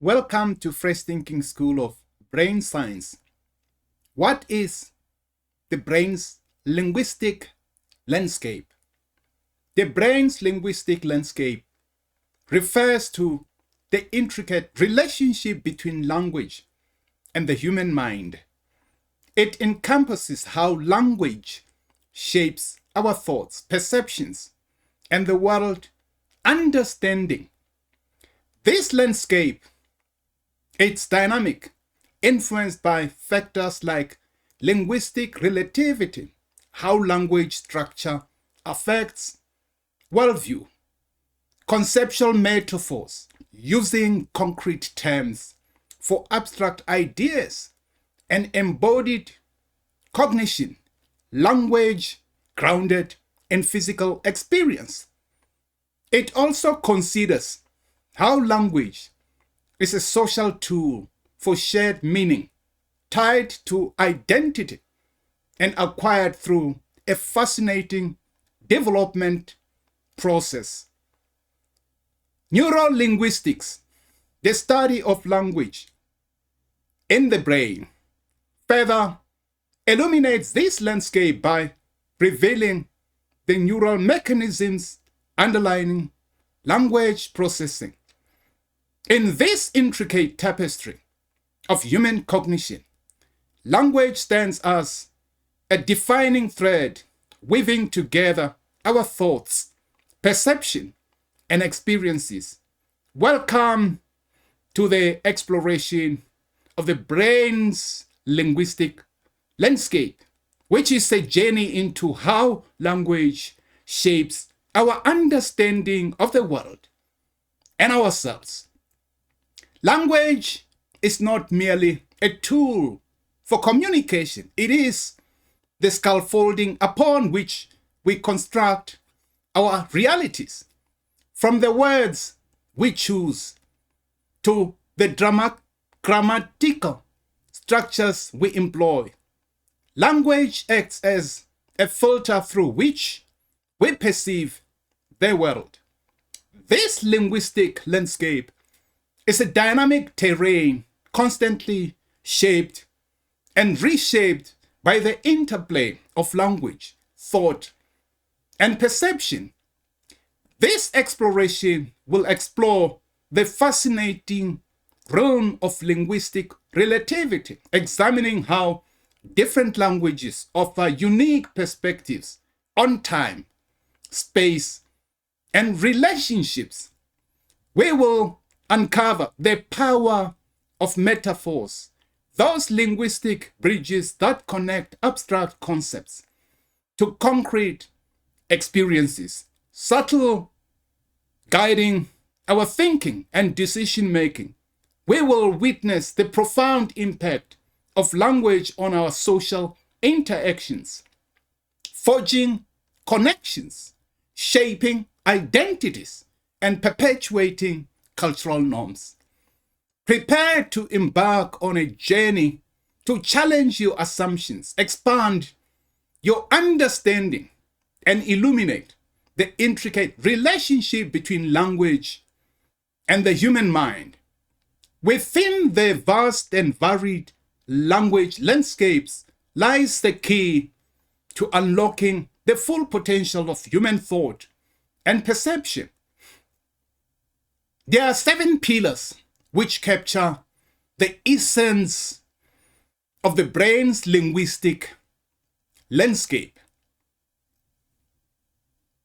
Welcome to Fresh Thinking School of Brain Science. What is the brain's linguistic landscape? The brain's linguistic landscape refers to the intricate relationship between language and the human mind. It encompasses how language shapes our thoughts, perceptions, and the world understanding. This landscape, it's dynamic, influenced by factors like linguistic relativity, how language structure affects worldview, conceptual metaphors, using concrete terms for abstract ideas, and embodied cognition, language grounded in physical experience. It also considers how language is a social tool for shared meaning, tied to identity and acquired through a fascinating development process. Neurolinguistics, the study of language in the brain, further illuminates this landscape by revealing the neural mechanisms underlying language processing. In this intricate tapestry of human cognition, language stands as a defining thread weaving together our thoughts, perception, and experiences. Welcome to the exploration of the brain's linguistic landscape, which is a journey into how language shapes our understanding of the world and ourselves. Language is not merely a tool for communication. It is the scaffolding upon which we construct our realities. From the words we choose to the grammatical structures we employ, language acts as a filter through which we perceive the world. This linguistic landscape is a dynamic terrain constantly shaped and reshaped by the interplay of language, thought, and perception. This exploration will explore the fascinating realm of linguistic relativity, examining how different languages offer unique perspectives on time, space, and relationships. We will uncover the power of metaphors, those linguistic bridges that connect abstract concepts to concrete experiences, subtle guiding our thinking and decision making. We will witness the profound impact of language on our social interactions, forging connections, shaping identities, and perpetuating cultural norms. Prepare to embark on a journey to challenge your assumptions, expand your understanding, and illuminate the intricate relationship between language and the human mind. Within the vast and varied language landscapes lies the key to unlocking the full potential of human thought and perception. There are 7 pillars which capture the essence of the brain's linguistic landscape.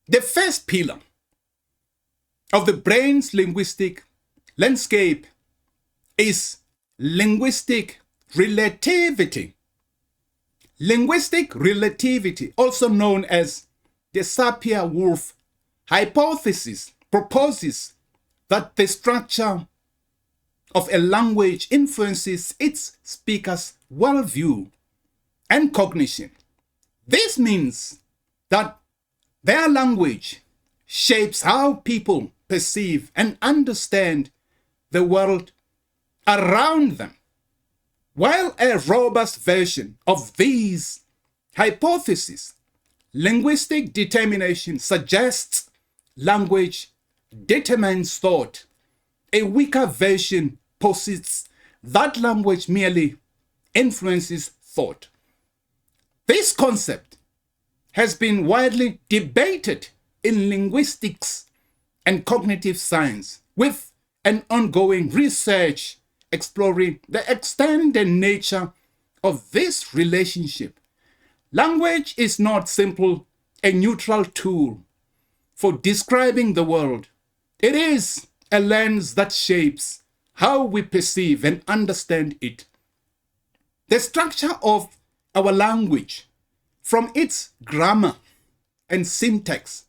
The first pillar of the brain's linguistic landscape is linguistic relativity. Linguistic relativity, also known as the Sapir-Whorf hypothesis, proposes that the structure of a language influences its speaker's worldview and cognition. This means that their language shapes how people perceive and understand the world around them. While a robust version of these hypotheses, linguistic determination, suggests language determines thought, a weaker version posits that language merely influences thought. This concept has been widely debated in linguistics and cognitive science, with an ongoing research exploring the extent and nature of this relationship. Language is not simply a neutral tool for describing the world. It is a lens that shapes how we perceive and understand it. The structure of our language, from its grammar and syntax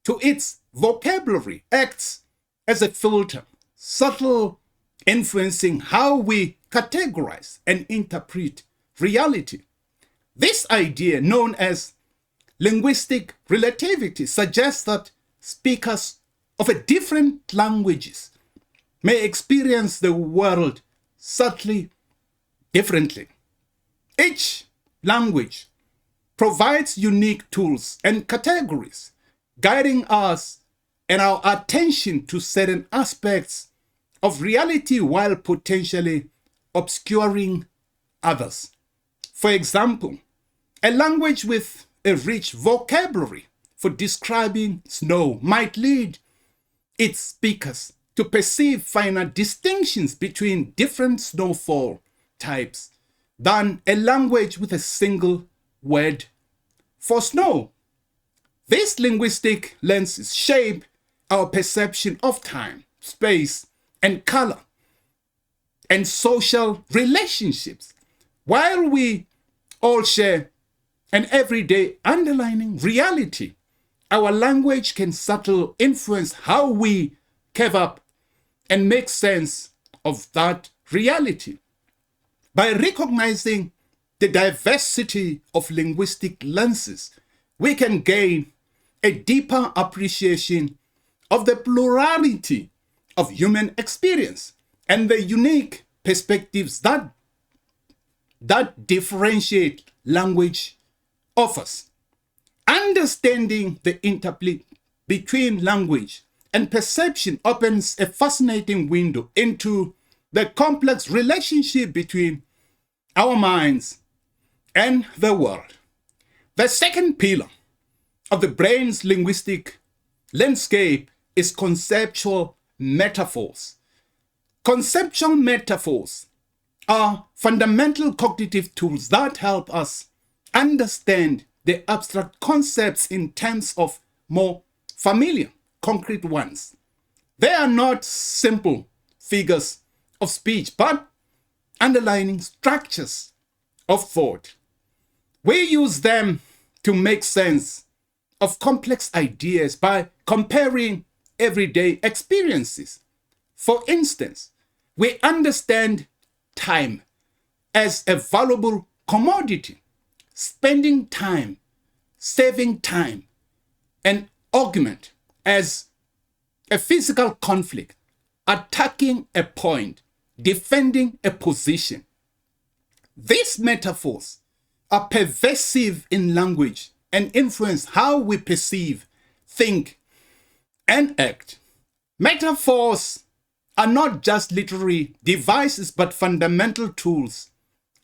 to its vocabulary, acts as a filter, subtle, influencing how we categorize and interpret reality. This idea, known as linguistic relativity, suggests that speakers of different languages may experience the world subtly differently. Each language provides unique tools and categories, guiding us and our attention to certain aspects of reality while potentially obscuring others. For example, a language with a rich vocabulary for describing snow might lead its speakers to perceive finer distinctions between different snowfall types than a language with a single word for snow. These linguistic lenses shape our perception of time, space, and color, and social relationships. While we all share an everyday underlying reality, our language can subtly influence how we carve up and make sense of that reality. By recognizing the diversity of linguistic lenses, we can gain a deeper appreciation of the plurality of human experience and the unique perspectives that differentiate language offers. Understanding the interplay between language and perception opens a fascinating window into the complex relationship between our minds and the world. The second pillar of the brain's linguistic landscape is conceptual metaphors. Conceptual metaphors are fundamental cognitive tools that help us understand the abstract concepts in terms of more familiar, concrete ones. They are not simple figures of speech, but underlying structures of thought. We use them to make sense of complex ideas by comparing everyday experiences. For instance, we understand time as a valuable commodity. Spending time, saving time, an argument as a physical conflict, attacking a point, defending a position. These metaphors are pervasive in language and influence how we perceive, think, and act. Metaphors are not just literary devices, but fundamental tools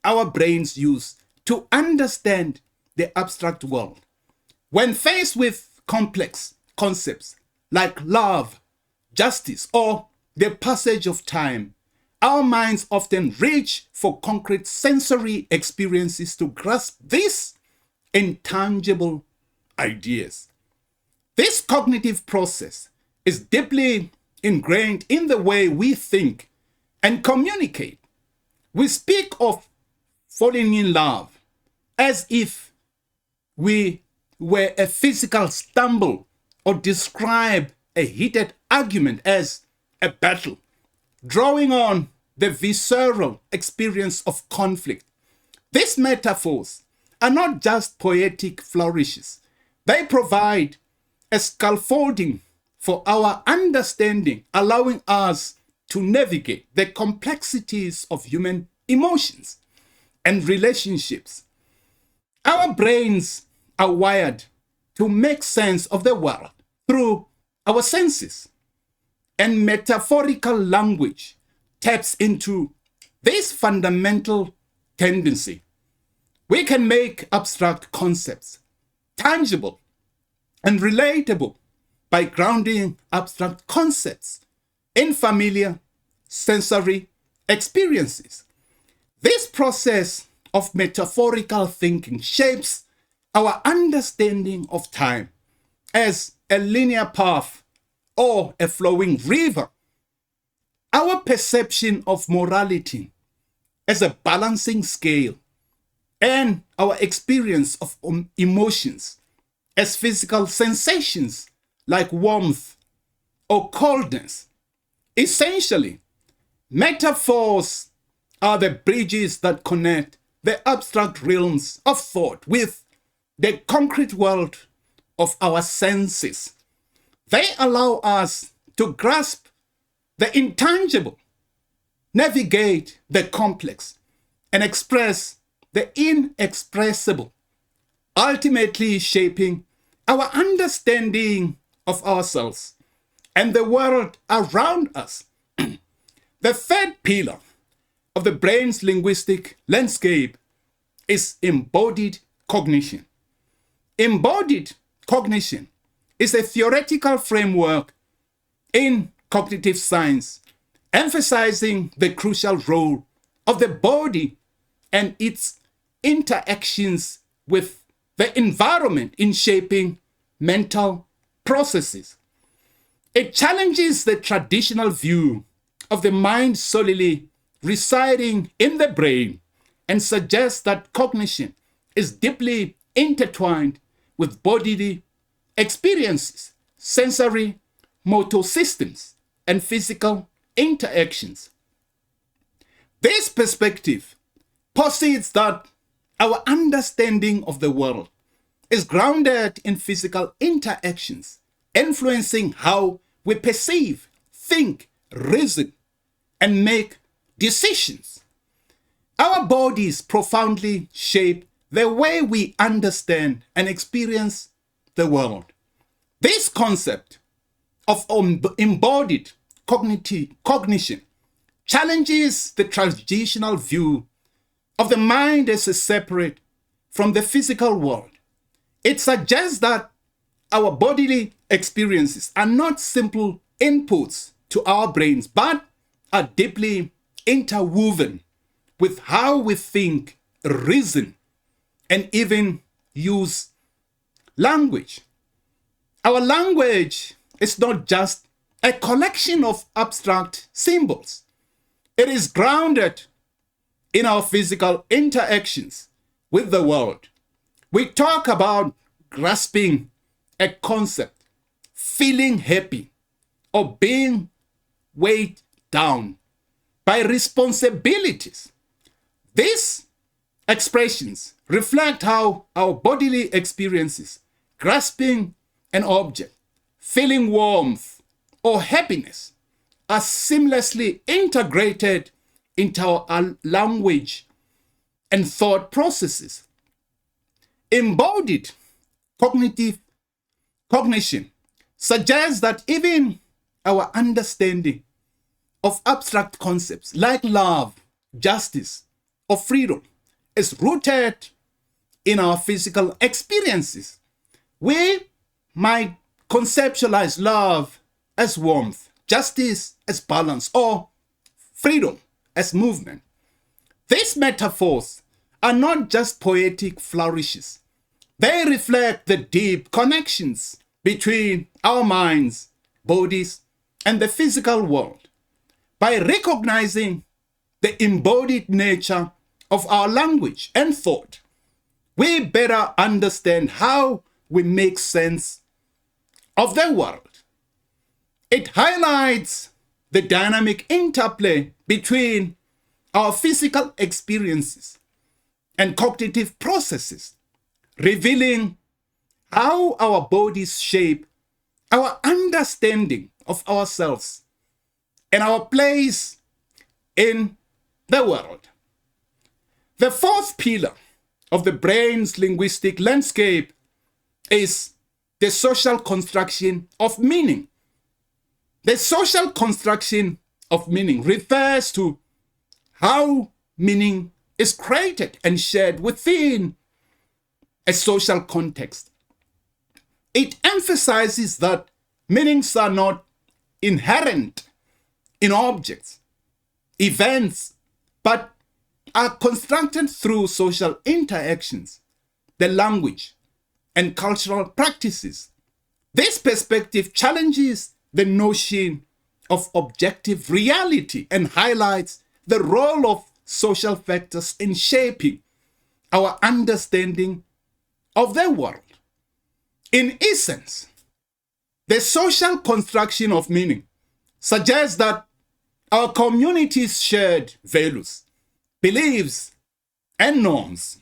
our brains use to understand the abstract world. When faced with complex concepts like love, justice, or the passage of time, our minds often reach for concrete sensory experiences to grasp these intangible ideas. This cognitive process is deeply ingrained in the way we think and communicate. We speak of falling in love as if we were a physical stumble, or describe a heated argument as a battle, drawing on the visceral experience of conflict. These metaphors are not just poetic flourishes. They provide a scaffolding for our understanding, allowing us to navigate the complexities of human emotions and relationships. Our brains are wired to make sense of the world through our senses, and metaphorical language taps into this fundamental tendency. We can make abstract concepts tangible and relatable by grounding abstract concepts in familiar sensory experiences. This process of metaphorical thinking shapes our understanding of time as a linear path or a flowing river, our perception of morality as a balancing scale, and our experience of emotions as physical sensations like warmth or coldness. Essentially, metaphors are the bridges that connect the abstract realms of thought with the concrete world of our senses. They allow us to grasp the intangible, navigate the complex, and express the inexpressible, ultimately shaping our understanding of ourselves and the world around us. The third pillar of the brain's linguistic landscape is embodied cognition. Embodied cognition is a theoretical framework in cognitive science, emphasizing the crucial role of the body and its interactions with the environment in shaping mental processes. It challenges the traditional view of the mind solely residing in the brain and suggests that cognition is deeply intertwined with bodily experiences, sensory motor systems, and physical interactions. This perspective posits that our understanding of the world is grounded in physical interactions, influencing how we perceive, think, reason, and make decisions. Our bodies profoundly shape the way we understand and experience the world. This concept of embodied cognition challenges the traditional view of the mind as separate from the physical world. It suggests that our bodily experiences are not simple inputs to our brains, but are deeply interwoven with how we think, reason, and even use language. Our language is not just a collection of abstract symbols. It is grounded in our physical interactions with the world. We talk about grasping a concept, feeling happy, or being weighed down by responsibilities. These expressions reflect how our bodily experiences, grasping an object, feeling warmth, or happiness, are seamlessly integrated into our language and thought processes. Embodied cognition suggests that even our understanding of abstract concepts like love, justice, or freedom is rooted in our physical experiences. We might conceptualize love as warmth, justice as balance, or freedom as movement. These metaphors are not just poetic flourishes. They reflect the deep connections between our minds, bodies, and the physical world. By recognizing the embodied nature of our language and thought, we better understand how we make sense of the world. It highlights the dynamic interplay between our physical experiences and cognitive processes, revealing how our bodies shape our understanding of ourselves and our place in the world. The fourth pillar of the brain's linguistic landscape is the social construction of meaning. The social construction of meaning refers to how meaning is created and shared within a social context. It emphasizes that meanings are not inherent in objects, events, but are constructed through social interactions, the language, and cultural practices. This perspective challenges the notion of objective reality and highlights the role of social factors in shaping our understanding of the world. In essence, the social construction of meaning suggests that our community's shared values, beliefs, and norms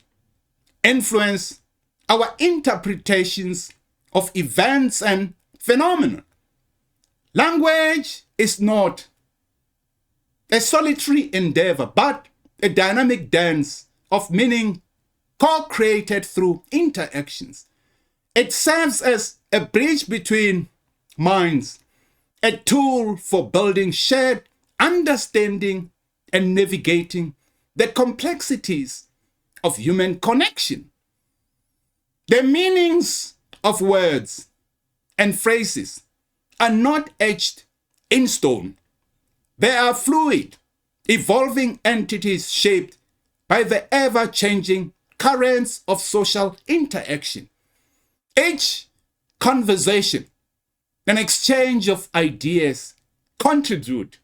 influence our interpretations of events and phenomena. Language is not a solitary endeavor, but a dynamic dance of meaning co-created through interactions. It serves as a bridge between minds, a tool for building shared understanding and navigating the complexities of human connection. The meanings of words and phrases are not etched in stone. They are fluid, evolving entities shaped by the ever-changing currents of social interaction. Each conversation and exchange of ideas contribute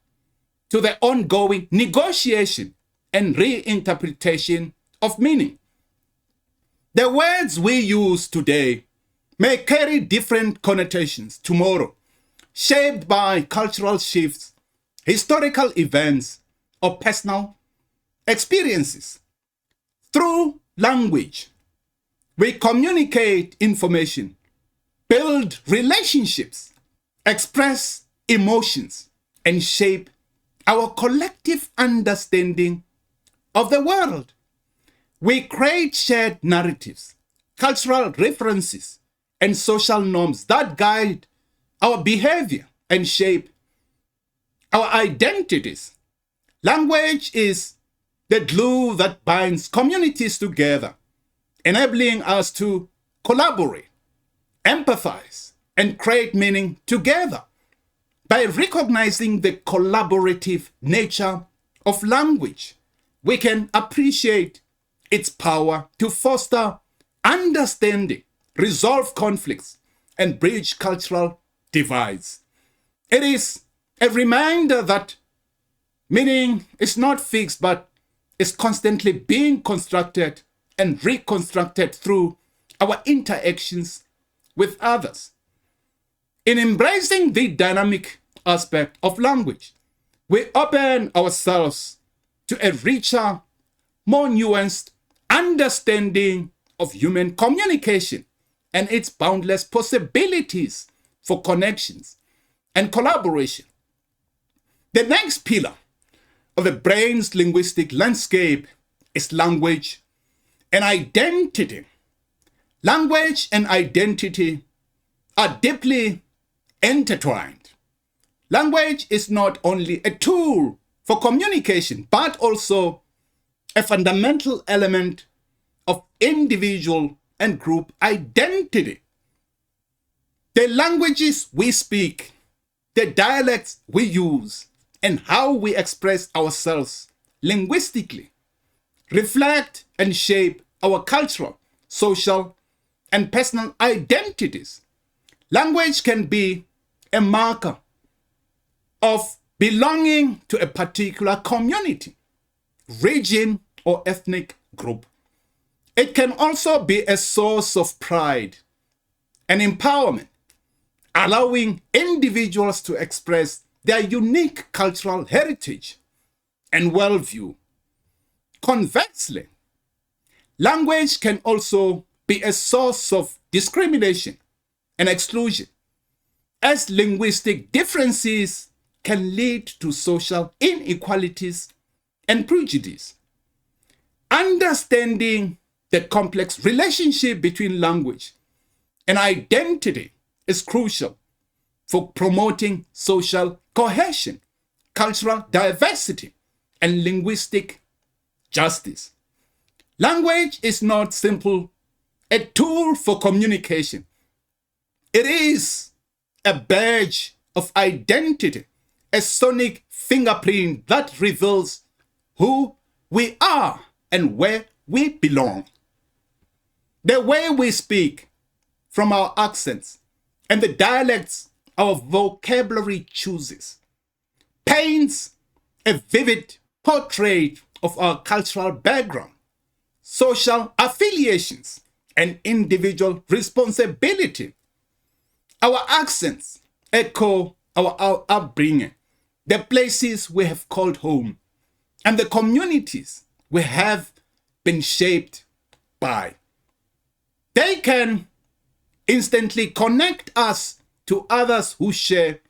to the ongoing negotiation and reinterpretation of meaning. The words we use today may carry different connotations tomorrow, shaped by cultural shifts, historical events, or personal experiences. Through language, we communicate information, build relationships, express emotions, and shape our collective understanding of the world. We create shared narratives, cultural references, and social norms that guide our behavior and shape our identities. Language is the glue that binds communities together, enabling us to collaborate, empathize, and create meaning together. By recognizing the collaborative nature of language, we can appreciate its power to foster understanding, resolve conflicts, and bridge cultural divides. It is a reminder that meaning is not fixed but is constantly being constructed and reconstructed through our interactions with others. In embracing the dynamic aspect of language, we open ourselves to a richer, more nuanced understanding of human communication and its boundless possibilities for connections and collaboration. The next pillar of the brain's linguistic landscape is language and identity. Language and identity are deeply intertwined. Language is not only a tool for communication, but also a fundamental element of individual and group identity. The languages we speak, the dialects we use, and how we express ourselves linguistically reflect and shape our cultural, social, and personal identities. Language can be a marker of belonging to a particular community, region, or ethnic group. It can also be a source of pride and empowerment, allowing individuals to express their unique cultural heritage and worldview. Conversely, language can also be a source of discrimination and exclusion, as linguistic differences can lead to social inequalities and prejudice. Understanding the complex relationship between language and identity is crucial for promoting social cohesion cultural diversity, and linguistic justice. Language is not simply a tool for communication. It is a badge of identity, a sonic fingerprint that reveals who we are and where we belong. The way we speak, from our accents and the dialects our vocabulary chooses, paints a vivid portrait of our cultural background, social affiliations, and individual responsibility. Our accents echo our upbringing, the places we have called home, and the communities we have been shaped by. They can instantly connect us to others who share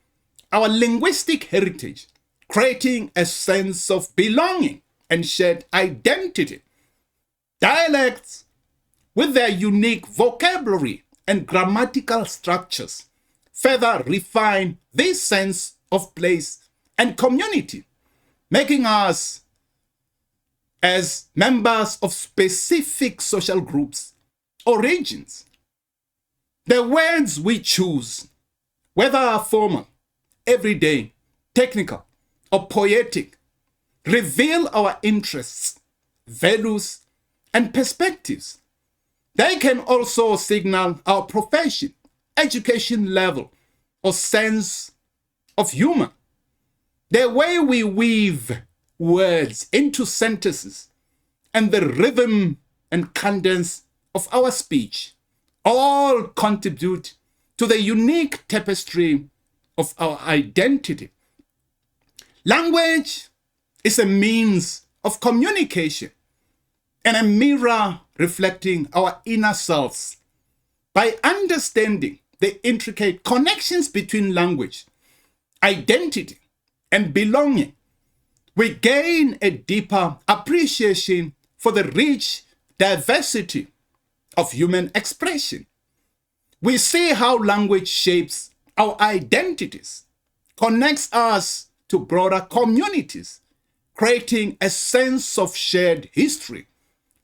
our linguistic heritage, creating a sense of belonging and shared identity. Dialects, with their unique vocabulary and grammatical structures, further refine this sense of place and community, making us, as members of specific social groups or regions. The words we choose, whether formal, everyday, technical, or poetic, reveal our interests, values, and perspectives. They can also signal our profession, education level, or sense of humor. The way we weave words into sentences and the rhythm and cadence of our speech all contribute to the unique tapestry of our identity. Language is a means of communication and a mirror reflecting our inner selves. By understanding the intricate connections between language, identity, and belonging, we gain a deeper appreciation for the rich diversity of human expression. We see how language shapes our identities, connects us to broader communities, creating a sense of shared history,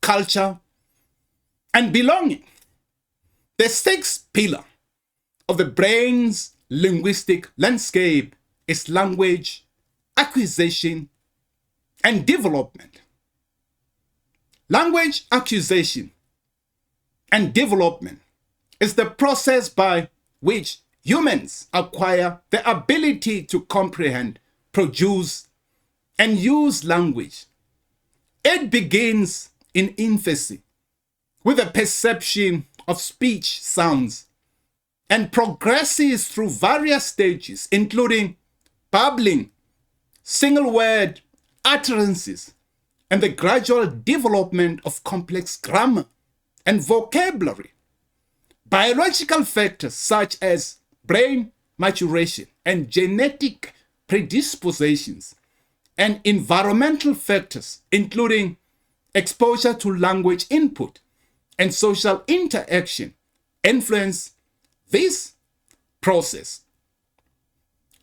culture, and belonging. The sixth pillar of the brain's linguistic landscape is language acquisition and development. Language acquisition and development is the process by which humans acquire the ability to comprehend, produce, and use language. It begins in infancy with a perception of speech sounds and progresses through various stages, including babbling, single word utterances, and the gradual development of complex grammar and vocabulary. Biological factors such as brain maturation and genetic predispositions, and environmental factors including exposure to language input and social interaction influence this process.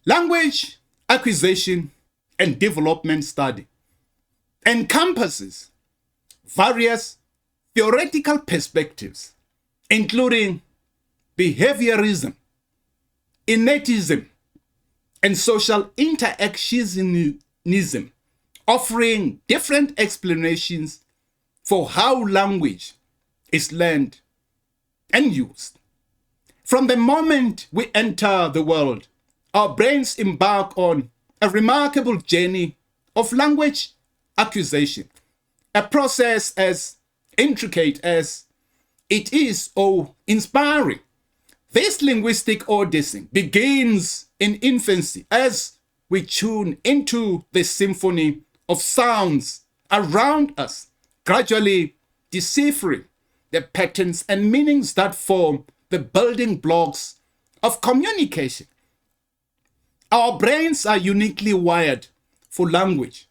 Language acquisition and development study encompasses various theoretical perspectives, including behaviorism, innatism, and social interactionism, offering different explanations for how language is learned and used. From the moment we enter the world, our brains embark on a remarkable journey of language acquisition, a process as intricate as it is awe-inspiring. This linguistic odyssey begins in infancy as we tune into the symphony of sounds around us, gradually deciphering the patterns and meanings that form the building blocks of communication. Our brains are uniquely wired for language,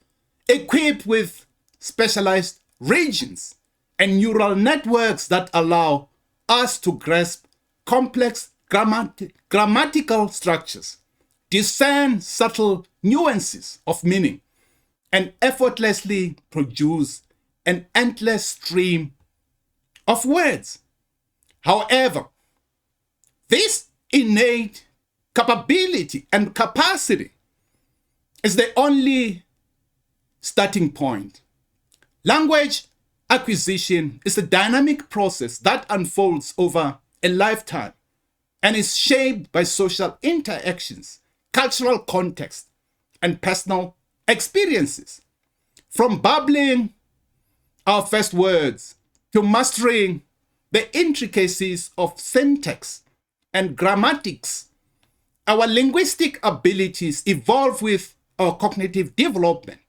equipped with specialized regions and neural networks that allow us to grasp complex grammatical structures, discern subtle nuances of meaning, and effortlessly produce an endless stream of words. However, this innate capability and capacity is the only starting point. Language acquisition is a dynamic process that unfolds over a lifetime and is shaped by social interactions, cultural context, and personal experiences. From babbling our first words to mastering the intricacies of syntax and grammatics, our linguistic abilities evolve with our cognitive development.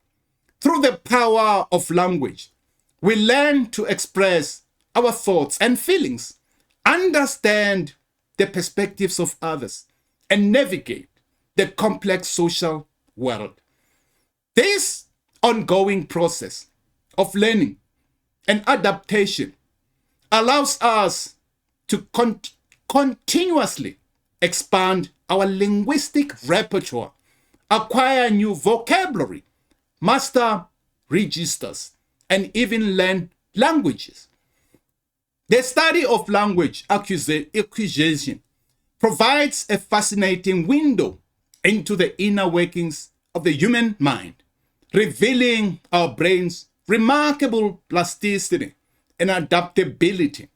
Through the power of language, we learn to express our thoughts and feelings, understand the perspectives of others, and navigate the complex social world. This ongoing process of learning and adaptation allows us to continuously expand our linguistic repertoire, acquire new vocabulary, master registers, and even learn languages. The study of language acquisition provides a fascinating window into the inner workings of the human mind, revealing our brain's remarkable plasticity and adaptability.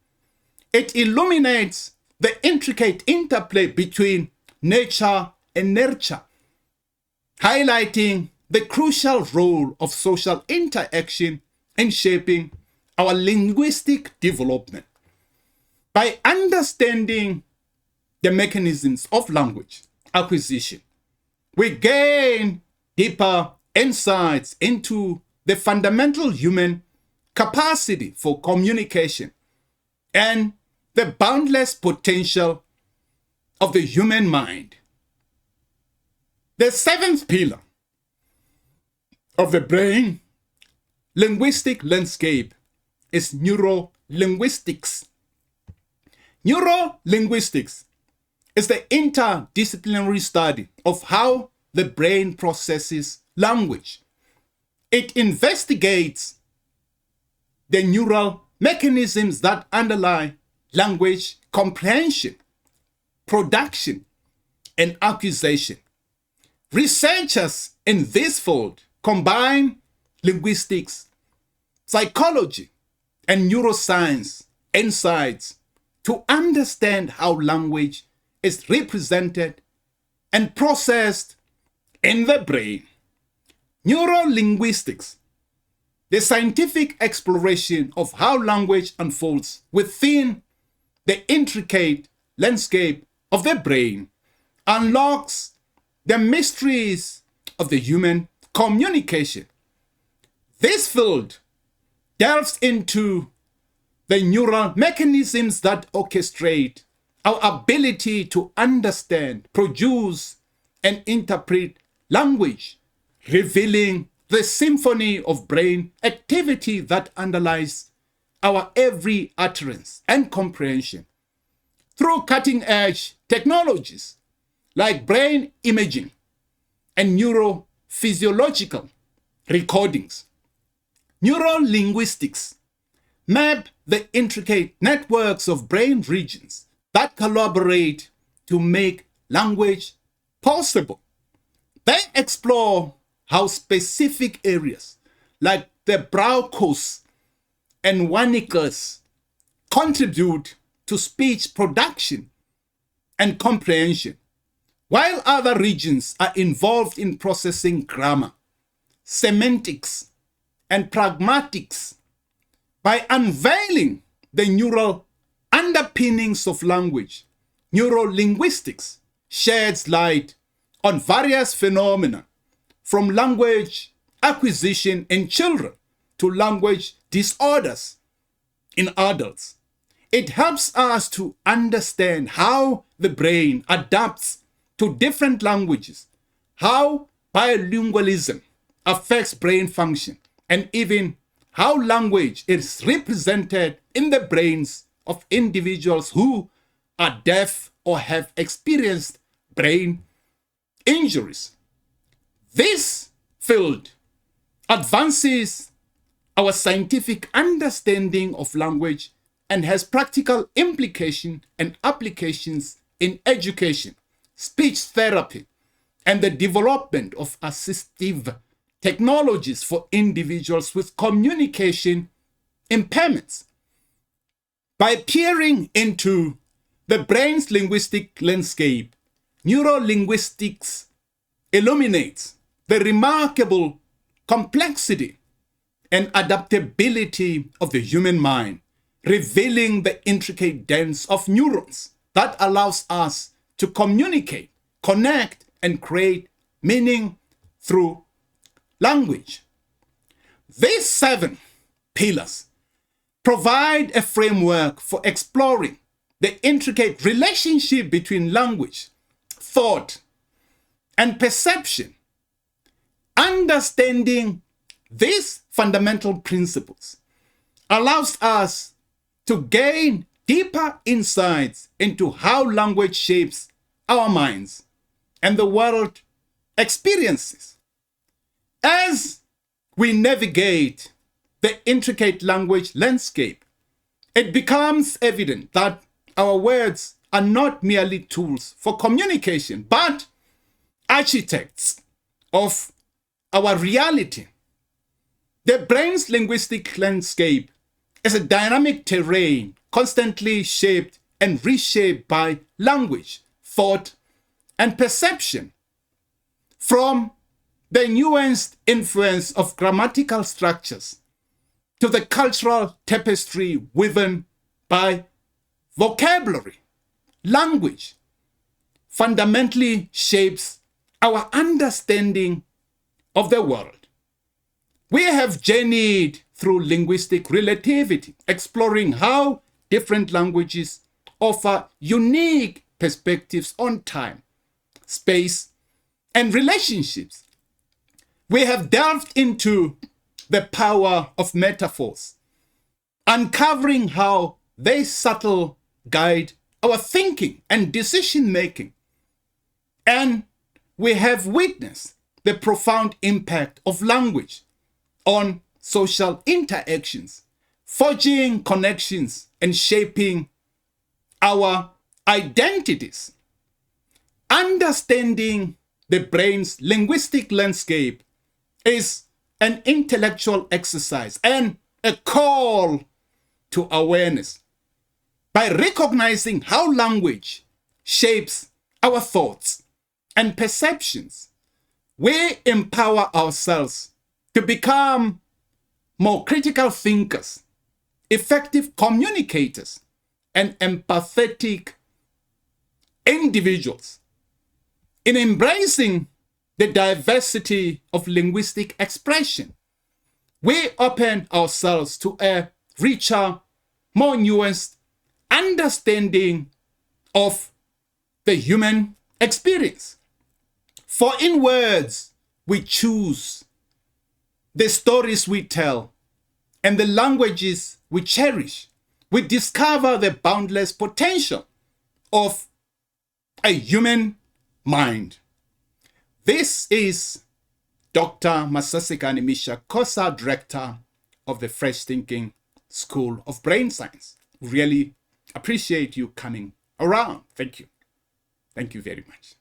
It illuminates the intricate interplay between nature and nurture, highlighting the crucial role of social interaction in shaping our linguistic development. By understanding the mechanisms of language acquisition, we gain deeper insights into the fundamental human capacity for communication and the boundless potential of the human mind. The seventh pillar of the brain linguistic landscape is neurolinguistics. Neurolinguistics is the interdisciplinary study of how the brain processes language. It investigates the neural mechanisms that underlie language comprehension, production, and acquisition. Researchers in this field combine linguistics, psychology, and neuroscience insights to understand how language is represented and processed in the brain. Neurolinguistics, the scientific exploration of how language unfolds within the intricate landscape of the brain, unlocks the mysteries of the human communication. This field delves into the neural mechanisms that orchestrate our ability to understand, produce, and interpret language, revealing the symphony of brain activity that underlies our every utterance and comprehension. Through cutting-edge technologies like brain imaging and neurophysiological recordings, neurolinguistics map the intricate networks of brain regions that collaborate to make language possible. They explore how specific areas like the brow coast and Wernicke's contribute to speech production and comprehension, while other regions are involved in processing grammar, semantics, and pragmatics. By unveiling the neural underpinnings of language, neurolinguistics sheds light on various phenomena, from language acquisition in children to language disorders in adults. It helps us to understand how the brain adapts to different languages, how bilingualism affects brain function, and even how language is represented in the brains of individuals who are deaf or have experienced brain injuries. This field advances our scientific understanding of language and has practical implication and applications in education, speech therapy, and the development of assistive technologies for individuals with communication impairments. By peering into the brain's linguistic landscape, Neurolinguistics illuminates the remarkable complexity and adaptability of the human mind, revealing the intricate dance of neurons that allows us to communicate, connect, and create meaning through language. These 7 pillars provide a framework for exploring the intricate relationship between language, thought, and perception. Understanding these fundamental principles allows us to gain deeper insights into how language shapes our minds and the world experiences. As we navigate the intricate language landscape, it becomes evident that our words are not merely tools for communication, but architects of our reality. The brain's linguistic landscape is a dynamic terrain constantly shaped and reshaped by language, thought, and perception. From the nuanced influence of grammatical structures to the cultural tapestry woven by vocabulary, language fundamentally shapes our understanding of the world. We have journeyed through linguistic relativity, exploring how different languages offer unique perspectives on time, space, and relationships. We have delved into the power of metaphors, uncovering how they subtly guide our thinking and decision-making. And we have witnessed the profound impact of language on social interactions, forging connections and shaping our identities. Understanding the brain's linguistic landscape is an intellectual exercise and a call to awareness. By recognizing how language shapes our thoughts and perceptions, we empower ourselves to become more critical thinkers, effective communicators, and empathetic individuals. In embracing the diversity of linguistic expression, we open ourselves to a richer, more nuanced understanding of the human experience. For in words we choose, the stories we tell, and the languages we cherish, we discover the boundless potential of a human mind. This is Dr. Masasekane Misha Kosa, Director of the Fresh Thinking School of Brain Science. Really appreciate you coming around. Thank you. Thank you very much.